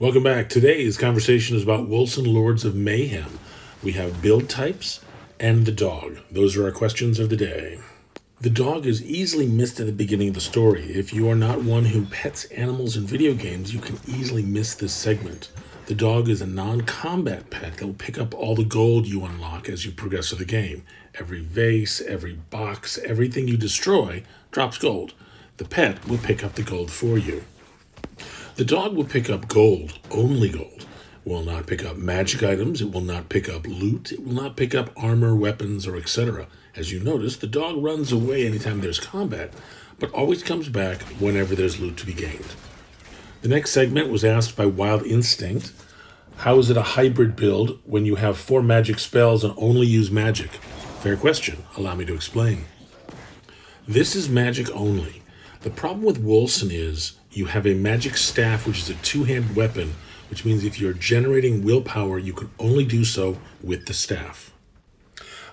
Welcome back. Today's conversation is about Wolcen Lords of Mayhem. We have build types and the dog. Those are our questions of the day. The dog is easily missed at the beginning of the story. If you are not one who pets animals in video games, you can easily miss this segment. The dog is a non-combat pet that will pick up all the gold you unlock as you progress through the game. Every vase, every box, everything you destroy drops gold. The pet will pick up the gold for you. The dog will pick up gold, only gold. It will not pick up magic items, it will not pick up loot, it will not pick up armor, weapons, or etc. As you notice, the dog runs away anytime there's combat, but always comes back whenever there's loot to be gained. The next segment was asked by Wild Instinct. How is it a hybrid build when you have 4 magic spells and only use magic? Fair question. Allow me to explain. This is magic only. The problem with Wolcen is you have a magic staff, which is a 2-handed weapon, which means if you're generating willpower, you can only do so with the staff.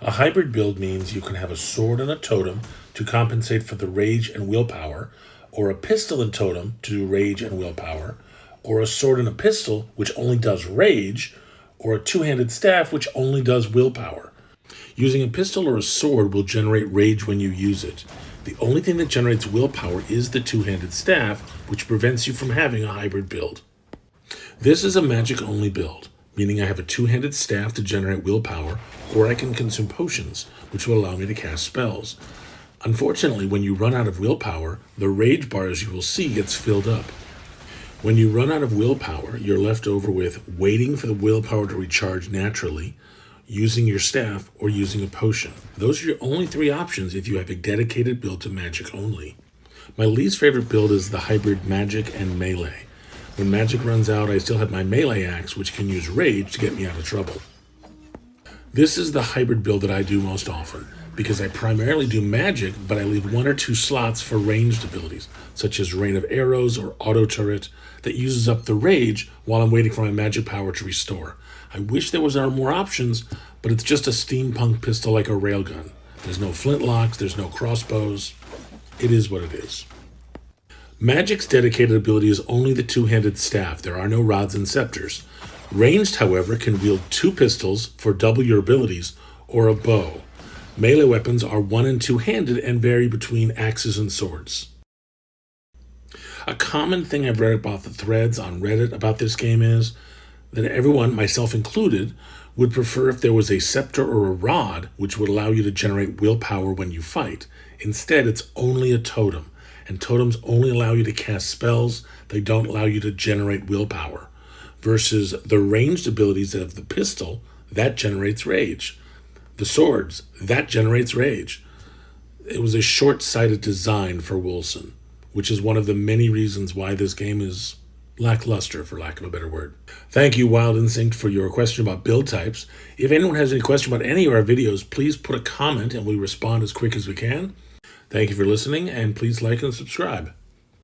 A hybrid build means you can have a sword and a totem to compensate for the rage and willpower, or a pistol and totem to do rage and willpower, or a sword and a pistol, which only does rage, or a 2-handed staff, which only does willpower. Using a pistol or a sword will generate rage when you use it. The only thing that generates willpower is the 2-handed staff, which prevents you from having a hybrid build. This is a magic-only build, meaning I have a 2-handed staff to generate willpower, or I can consume potions, which will allow me to cast spells. Unfortunately, when you run out of willpower, the rage bar, as you will see, gets filled up. When you run out of willpower, you're left over with waiting for the willpower to recharge naturally, using your staff, or using a potion. Those are your only 3 options if you have a dedicated build to magic only. My least favorite build is the hybrid magic and melee. When magic runs out, I still have my melee axe, which can use rage to get me out of trouble. This is the hybrid build that I do most often, because I primarily do magic, but I leave 1 or 2 slots for ranged abilities, such as Rain of Arrows or Auto Turret, that uses up the rage while I'm waiting for my magic power to restore. I wish there was more options, but it's just a steampunk pistol like a railgun. There's no flintlocks, there's no crossbows. It is what it is. Magic's dedicated ability is only the 2-handed staff. There are no rods and scepters. Ranged, however, can wield 2 pistols for double your abilities, or a bow. Melee weapons are 1- and 2-handed and vary between axes and swords. A common thing I've read about the threads on Reddit about this game is that everyone, myself included, would prefer if there was a scepter or a rod which would allow you to generate willpower when you fight. Instead, it's only a totem, and totems only allow you to cast spells. They don't allow you to generate willpower. Versus the ranged abilities of the pistol, that generates rage. The swords, that generates rage. It was a short-sighted design for Wolcen, which is one of the many reasons why this game is lackluster, for lack of a better word. Thank you, Wild Instinct, for your question about build types. If anyone has any question about any of our videos, please put a comment and we'll respond as quick as we can. Thank you for listening, and please like and subscribe.